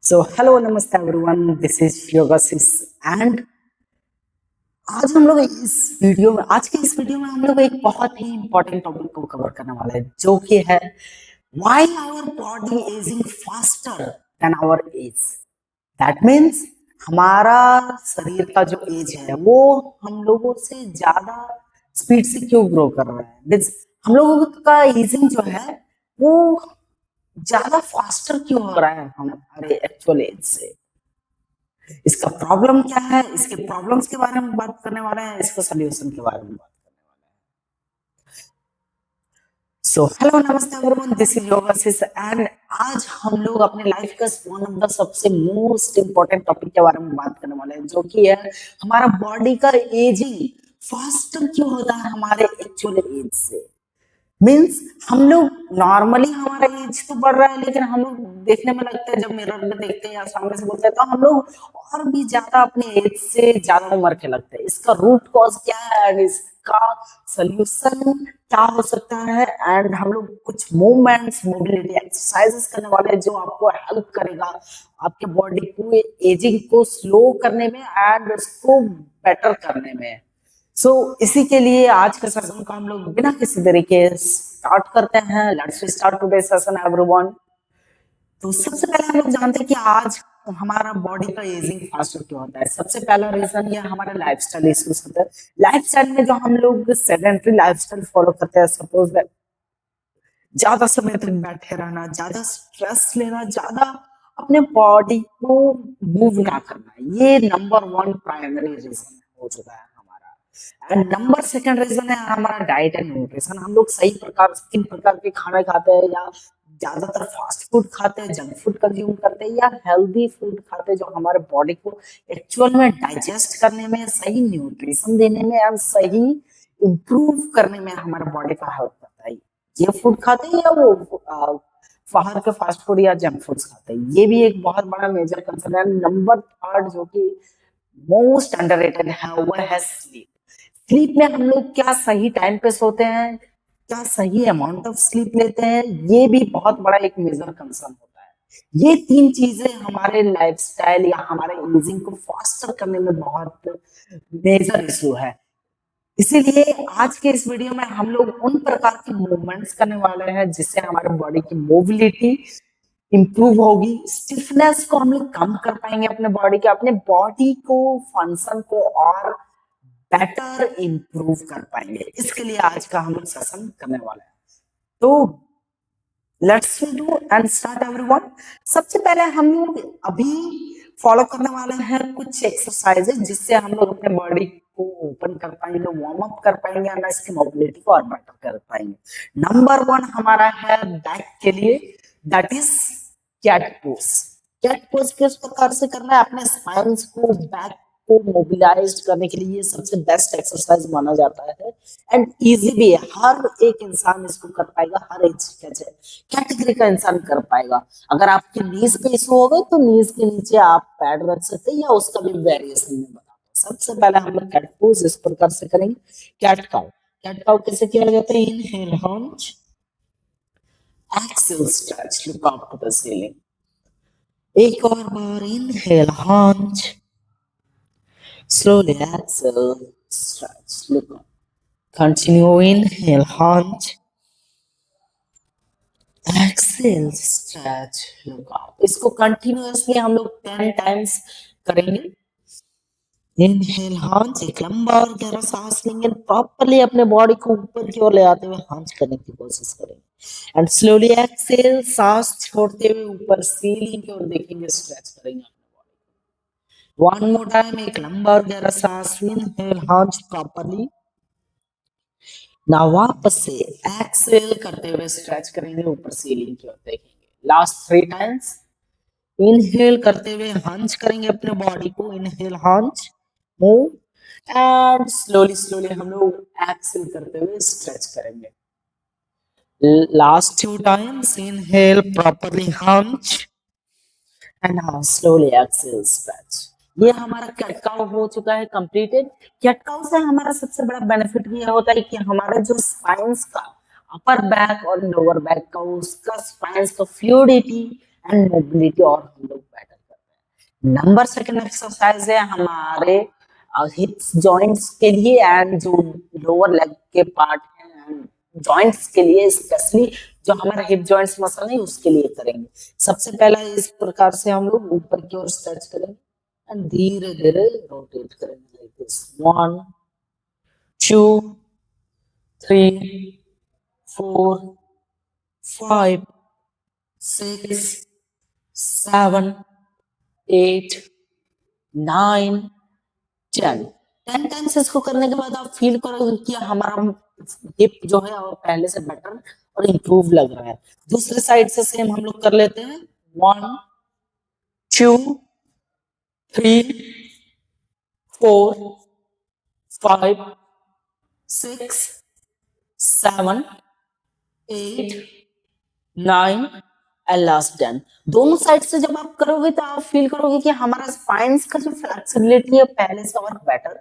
सो hello नमस्ते everyone, this is योगासिस and आज के इस वीडियो में हम लोग एक बहुत ही इंपॉर्टेंट टॉपिक को कवर करने वाले हैं जो कि है why our body aging faster than our age. That means हमारा शरीर का जो एज है वो हम लोगों से ज्यादा स्पीड से क्यों ग्रो कर रहा है। मीन्स हम लोगों का एजिंग जो है वो ज्यादा फास्टर क्यों हो रहा है हमारे एक्चुअल एज से। इसका प्रॉब्लम क्या है, इसके प्रॉब्लम्स के बारे में बात करने वाले हैं, इसका सोल्यूशन के बारे में बात करने वाले हैं। सो हेलो नमस्ते एवरीवन, दिस इज योगासिस एंड आज हम लोग अपने लाइफ का वन ऑफ द सबसे मोस्ट इंपॉर्टेंट टॉपिक के बारे में बात करने वाले हैं जो कि है हमारा बॉडी का एजिंग फास्टर क्यों होता है हमारे एक्चुअल एज से। मीन्स हम लोग नॉर्मली हमारा एज तो बढ़ रहा है लेकिन हम लोग देखने में लगता है, जब मिरर में देखते हैं या सामने से बोलते हैं तो हम लोग और भी ज्यादा अपने एज से ज्यादा उम्र के लगते हैं। इसका रूट कॉज क्या है एंड इसका सोल्यूशन क्या हो सकता है एंड हम लोग कुछ मूवमेंट्स मोबिलिटी एक्सरसाइजेस करने वाले हैं जो आपको हेल्प करेगा आपके बॉडी को एजिंग को स्लो करने में एंड उसको बेटर करने में। इसी के लिए आज के सेशन को हम लोग बिना किसी तरीके स्टार्ट करते हैं। Let's start today session everyone. तो सबसे पहले हम लोग जानते हैं कि आज हमारा बॉडी का एजिंग फास्टर क्यों होता है। सबसे पहला रीजन ये हमारा लाइफस्टाइल इश्यूज होता है। लाइफस्टाइल में जो हम लोग सेडेंटरी लाइफस्टाइल फॉलो करते हैं, सपोज दैट ज्यादा समय तक बैठे रहना, ज्यादा स्ट्रेस लेना, ज्यादा अपने बॉडी को मूव ना करना, ये नंबर वन प्राइमरी रीजन हो चुका है हमारा। एंड नंबर सेकंड रीजन है हमारा डाइट एंड न्यूट्रिशन। हम लोग सही प्रकार किन प्रकार के खाने खाते हैं, या ज्यादातर फास्ट फूड खाते हैं, जंक फूड कंज्यूम करते हैं, या हेल्दी फूड खाते हैं जो हमारे बॉडी को एक्चुअल में डाइजेस्ट करने में, सही न्यूट्रिशन देने में और सही इम्प्रूव करने में हमारे बॉडी का हेल्प करता है। ये फूड खाते हैं या वो बाहर के फास्ट फूड या जंक फूड्स खाते हैं, ये भी एक बहुत बड़ा मेजर कंसर्न है। नंबर थर्ड जो कि मोस्ट अंडररेटेड है वो है स्लीप। स्लीप में हम लोग क्या सही टाइम पे सोते हैं, क्या सही अमाउंट ऑफ स्लीप लेते हैं, ये भी बहुत बड़ा एक मेजर कंसर्न होता है। ये तीन चीजें हमारे लाइफस्टाइल या हमारे एजिंग को फास्टर करने में बहुत मेजर इशू है। इसीलिए आज के इस वीडियो में हम लोग उन प्रकार के मूवमेंट्स करने वाले हैं जिससे हमारे बॉडी की मोबिलिटी इंप्रूव होगी, स्टिफनेस को हम लोग कम कर पाएंगे अपने बॉडी के, अपने बॉडी को फंक्शन को और बेटर इंप्रूव कर पाएंगे। इसके लिए आज का हम लोग सेशन करने वाले हैं। तो let's do and start everyone. सबसे पहले हम लोग अभी फॉलो करने वाले हैं कुछ एक्सरसाइजेज जिससे हम लोग अपने बॉडी को ओपन कर पाएंगे, वार्म अप कर पाएंगे और इसकी मोबिलिटी को और बेटर कर पाएंगे। नंबर वन हमारा है बैक के लिए, that is cat pose. Cat pose किस प्रकार से करना है, अपने स्पाइन्स को, बैक को मोबिलाइज करने के लिए सबसे बेस्ट एक्सरसाइज माना जाता है एंड इजी भी है। हर एक इंसान इसको कर पाएगा, हर एज कैटेगरी का इंसान कर पाएगा। अगर आपके नीज पे इशू होगा तो नीज के नीचे आप पैड रख सकते हैं या उसका भी वेरिएशन में बताता हूं। सबसे पहले हम लोग कैट पोज इस प्रकार से करेंगे। Cat cow. कैट काउ कैसे किया जाता है, inhale hunch, exhale stretch, look up to the ceiling. एक और बार inhale hunch, slowly exhale, stretch, look up. Continue, inhale, hunch. Exhale, stretch, look up. इसको कंटिन्यूअसली हम लोग 10 टाइम्स करेंगे। इनहेल हंच, एक लंबा और गहरा सांस लेंगे, प्रॉपरली अपने बॉडी को ऊपर की ओर ले आते हुए हंच करने की कोशिश करेंगे एंड स्लोली एक्सहेल, सांस छोड़ते हुए ऊपर सीलिंग की ओर देखेंगे, स्ट्रेच करेंगे। One more time, एक लंबा और गहरा सांस, इनहेल हंच प्रॉपरली। ना वापस से एक्सहेल करते हुए स्ट्रेच करेंगे, ऊपर सीलिंग की ओर देखेंगे। लास्ट 3 टाइम्स, इनहेल करते हुए हंच करेंगे अपने बॉडी को, inhale hunch, move and slowly slowly हम लोग एक्सहेल करते हुए स्ट्रेच करेंगे। Last 2 times, inhale properly hunch and now slowly exhale stretch। ये हमारा कैट काउ हो चुका है कंप्लीटेड। कैट काउ से हमारा सबसे बड़ा बेनिफिट ये होता है कि हमारा जो स्पाइन्स का अपर बैक और लोअर बैक का उसका स्पाइन्स का फ्लूइडिटी एंड मोबिलिटी और हम लोग बेटर नंबर सेकंड एक्सरसाइज है हमारे हिप्स जॉइंट्स के लिए एंड जो लोअर लेग के पार्ट है जॉइंट्स के लिए, स्पेशली जो हमारा हिप जॉइंट्स मसल है उसके लिए करेंगे। सबसे पहला इस प्रकार से हम लोग ऊपर की ओर स्ट्रेच करेंगे एंड धीरे धीरे रोटेट करेंगे लाइक दिस। 1 2 3 4 5 6 7 8 9 10 10 टाइम्स इसको करने के बाद आप फील करोगे कि हमारा हिप जो है वो पहले से बेटर और इम्प्रूव लग रहा है। दूसरे साइड से सेम हम लोग कर लेते हैं। 1 2 3 4 5 6 7 8 9 एंड लास्ट 10। दोनों साइड से जब आप करोगे तो आप फील करोगे कि हमारा स्पाइन्स का जो फ्लेक्सिबिलिटी है पहले से और बेटर,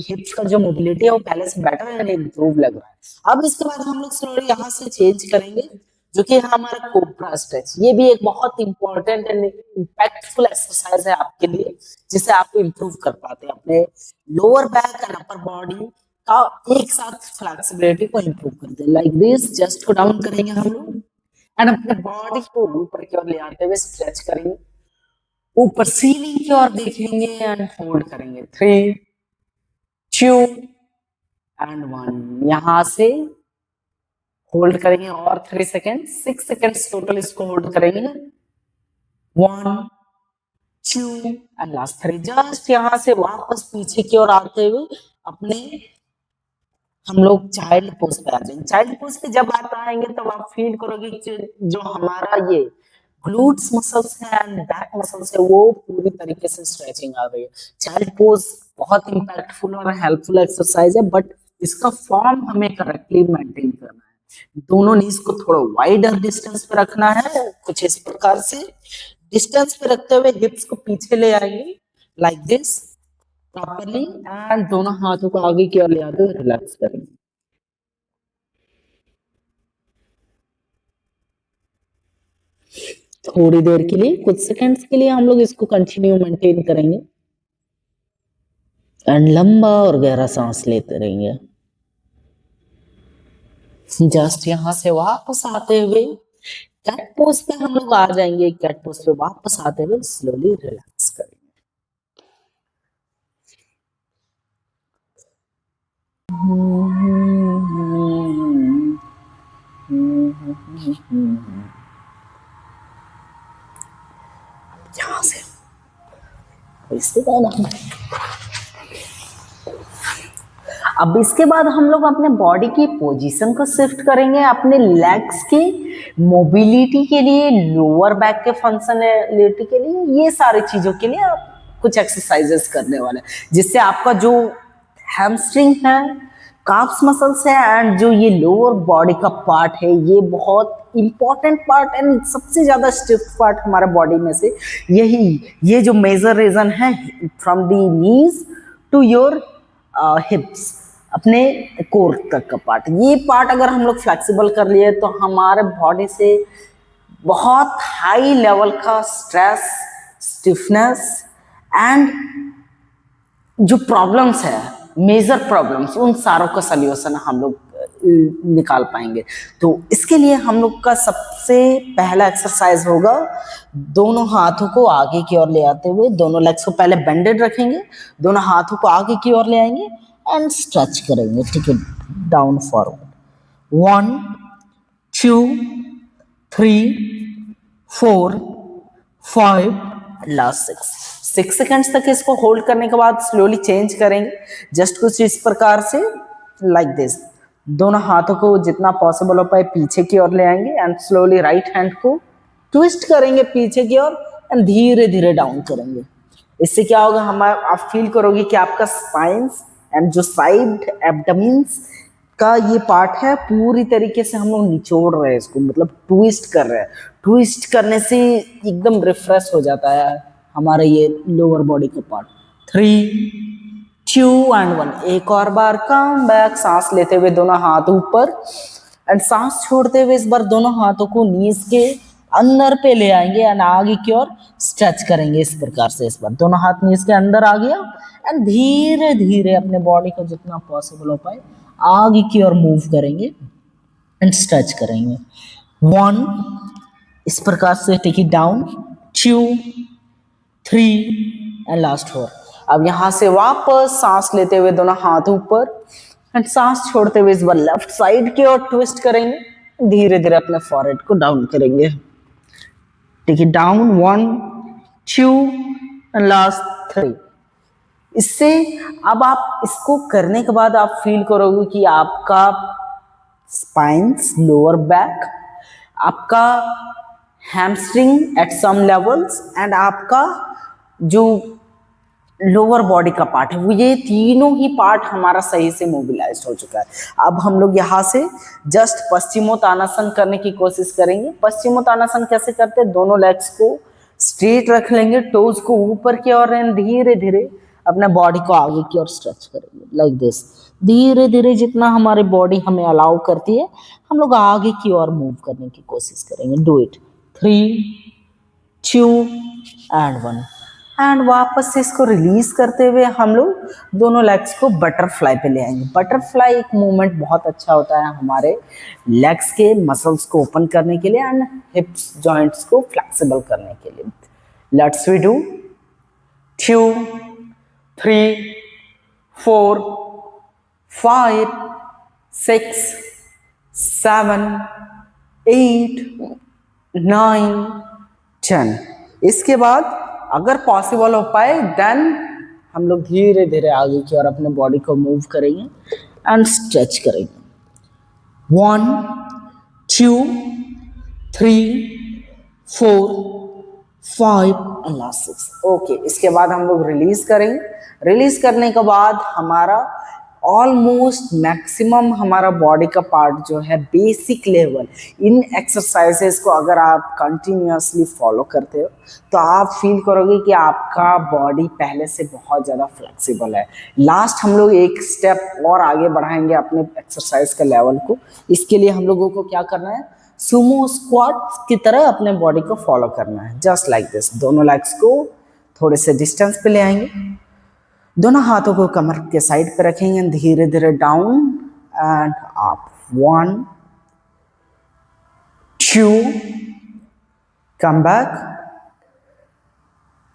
हिप्स का जो मोबिलिटी है वो पहले से बेटर एंड इम्प्रूव लग रहा है। अब इसके बाद हम लोग स्लोली यहाँ से चेंज करेंगे जो कि हमारा कोबरा स्ट्रेच। ये भी एक बहुत इंपॉर्टेंट एंड इम्पैक्टफुल एक्सरसाइज है आपके लिए, जिससे आप इम्प्रूव कर पाते हैं अपने lower back and upper body का एक साथ फ्लेक्सिबिलिटी को इम्प्रूव करते हैं। लाइक दिस चेस्ट को डाउन करेंगे हम लोग एंड अपने बॉडी को ऊपर की ओर ले आते हुए स्ट्रेच करेंगे, ऊपर सीलिंग की ओर देखेंगे एंड होल्ड करेंगे। 3 2 एंड 1। यहां से होल्ड करेंगे और 3 सेकेंड, 6 सेकेंड्स टोटल इसको होल्ड करेंगे। 1 2 एंड लास्ट 3। जस्ट यहां से वापस पीछे की ओर आते हुए अपने हम लोग चाइल्ड पोज पे आ जाएंगे। चाइल्ड पोज पे जब आप आएंगे तब आप फील करोगे कि जो हमारा ये ग्लूट्स मसल्स है एंड बैक मसल्स है वो पूरी तरीके से स्ट्रेचिंग आ रही है। चाइल्ड पोज बहुत इंपैक्टफुल और हेल्पफुल एक्सरसाइज है, बट इसका फॉर्म हमें करेक्टली मेंटेन करना है। दोनों नीज को थोड़ा वाइडर डिस्टेंस पे रखना है, कुछ इस प्रकार से डिस्टेंस पे रखते हुए हिप्स को पीछे ले आएंगे लाइक दिस प्रॉपरली एंड दोनों हाथों को आगे की ओर ले आते हुए रिलैक्स करेंगे। थोड़ी देर के लिए, कुछ सेकंड्स के लिए हम लोग इसको कंटिन्यू मेंटेन करेंगे एंड लंबा और गहरा सांस लेते रहेंगे। जस्ट यहां से वापस आते हुए कैट पोज पे हम लोग आ जाएंगे। कैट पोज पे वापस आते हुए स्लोली रिलैक्स करेंगे। यहां से इसके बाद हम लोग अपने बॉडी की पोजीशन को शिफ्ट करेंगे अपने लेग्स की मोबिलिटी के लिए, लोअर बैक के फंक्शनलिटी के लिए, ये सारी चीजों के लिए आप कुछ एक्सरसाइजेस करने वाले हैं जिससे आपका जो हैमस्ट्रिंग है, काफ्स मसल्स है एंड जो ये लोअर बॉडी का पार्ट है ये बहुत इंपॉर्टेंट पार्ट एंड सबसे ज्यादा स्टिफ पार्ट हमारे बॉडी में से ये जो मेजर रीजन है from the knees to your hips, अपने कोर तक का पार्ट, ये पार्ट अगर हम लोग फ्लेक्सिबल कर लिए तो हमारे बॉडी से बहुत हाई लेवल का स्ट्रेस, स्टिफनेस एंड जो प्रॉब्लम्स है, मेजर प्रॉब्लम्स, उन सारों का सॉल्यूशन हम लोग निकाल पाएंगे। तो इसके लिए हम लोग का सबसे पहला एक्सरसाइज होगा दोनों हाथों को आगे की ओर ले आते हुए, दोनों लेग्स को पहले बेंडेड रखेंगे, दोनों हाथों को आगे की ओर ले आएंगे एंड स्ट्रेच करेंगे। ठीक है, डाउन फॉरवर्ड। 1 2 3 4 5 लास्ट 6 सेकेंड्स तक इसको होल्ड करने के बाद स्लोली चेंज करेंगे। जस्ट कुछ इस प्रकार से लाइक दिस, दोनों हाथों को जितना पॉसिबल हो पाए पीछे की ओर ले आएंगे एंड स्लोली राइट हैंड को ट्विस्ट करेंगे पीछे की ओर एंड धीरे धीरे डाउन करेंगे। इससे क्या होगा, आप फील करोगे कि आपका स्पाइन्स एंड जो साइड एब्डोमेन्स का ये पार्ट है पूरी तरीके से हम लोग निचोड़ रहे हैं इसको, मतलब ट्विस्ट कर रहे हैं। ट्विस्ट करने से एकदम रिफ्रेश हो जाता है हमारा ये लोअर बॉडी का पार्ट। 3 2 एंड 1। एक और बार कम बैक, सांस लेते हुए दोनों हाथ ऊपर एंड सांस छोड़ते हुए इस बार दोनों हाथों को नीज के अंदर पे ले आएंगे एंड आगे की ओर स्ट्रेच करेंगे इस प्रकार से। इस बार दोनों हाथ में इसके अंदर आ गया एंड धीरे धीरे अपने बॉडी को जितना पॉसिबल हो पाए आगे की ओर मूव करेंगे एंड स्ट्रेच करेंगे। 1 इस प्रकार से take it down, 2 3 and last 4। अब यहां से वापस सांस लेते हुए दोनों हाथ ऊपर एंड सांस छोड़ते हुए इस बार लेफ्ट साइड की ओर ट्विस्ट करेंगे, धीरे धीरे अपने फॉरहेड को डाउन करेंगे। Take it down, 1 2 and last 3। इससे अब आप इसको करने के बाद आप फील करोगे कि आपका स्पाइन्स, लोअर बैक, आपका hamstring at some levels and आपका जो लोअर बॉडी का पार्ट है वो, ये तीनों ही पार्ट हमारा सही से मोबिलाइज हो चुका है। अब हम लोग यहाँ से जस्ट पश्चिमोत्तानासन करने की कोशिश करेंगे। पश्चिमोत्तानासन कैसे करते हैं, दोनों लेग्स को स्ट्रेट रख लेंगे, टोज को ऊपर की ओर धीरे धीरे अपने बॉडी को आगे की ओर स्ट्रेच करेंगे लाइक दिस। धीरे धीरे जितना हमारी बॉडी हमें अलाउ करती है हम लोग आगे की ओर मूव करने की कोशिश करेंगे। डू इट, 3 2 एंड 1 एंड वापस से इसको रिलीज करते हुए हम लोग दोनों लेग्स को बटरफ्लाई पे ले आएंगे। बटरफ्लाई एक मूवमेंट बहुत अच्छा होता है हमारे लेग्स के मसल्स को ओपन करने के लिए एंड हिप्स जॉइंट्स को फ्लेक्सिबल करने के लिए। Let's we do 2 3 4 5 6 7 8 9 10। इसके बाद अगर पॉसिबल हो पाए देन हम लोग धीरे धीरे आगे की ओर अपने बॉडी को मूव करेंगे एंड स्ट्रेच करेंगे। 1 2 3 4 5 एंड लास्ट 6। ओके, इसके बाद हम लोग रिलीज करेंगे। रिलीज करने के बाद हमारा ऑलमोस्ट मैक्सिमम हमारा बॉडी का पार्ट जो है बेसिक लेवल, इन एक्सरसाइजेस को अगर आप कंटिन्यूअसली फॉलो करते हो तो आप फील करोगे कि आपका बॉडी पहले से बहुत ज़्यादा फ्लेक्सिबल है। लास्ट हम लोग एक स्टेप और आगे बढ़ाएंगे अपने एक्सरसाइज का लेवल को। इसके लिए हम लोगों को क्या करना है, सुमो स्क्वाट की तरह अपने बॉडी को फॉलो करना है, जस्ट लाइक दिस। दोनों लेग्स को थोड़े से डिस्टेंस पे ले आएंगे, दोनों हाथों को कमर के साइड पे रखेंगे, धीरे धीरे down and up. 1 2 come back,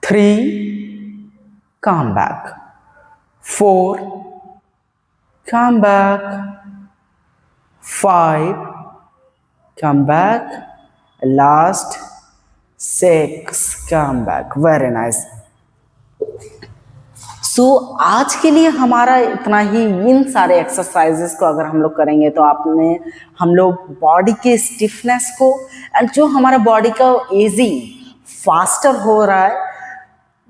3 come back, 4 come back, 5 come back, last 6 come back. Very nice. So आज के लिए हमारा इतना ही। इन सारे एक्सरसाइजेस को अगर हम लोग करेंगे तो हम लोग बॉडी के स्टिफनेस को एंड जो हमारा बॉडी का एजिंग फास्टर हो रहा है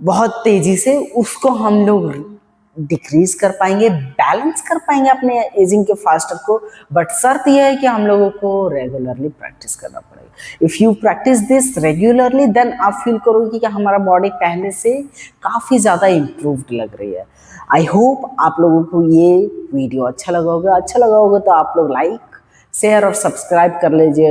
बहुत तेजी से, उसको हम लोग डिक्रीज कर पाएंगे, बैलेंस कर पाएंगे अपने एजिंग के फास्टर को। बट शर्त यह है कि हम लोगों को रेगुलरली प्रैक्टिस करना पड़ेगा। If you practice this regularly then आप फील करोगे कि हमारा बॉडी पहले से काफ़ी ज़्यादा इम्प्रूव्ड लग रही है। आई होप आप लोगों को ये वीडियो अच्छा लगा होगा। अच्छा लगा होगा तो आप लोग लाइक, शेयर और सब्सक्राइब कर लीजिएगा।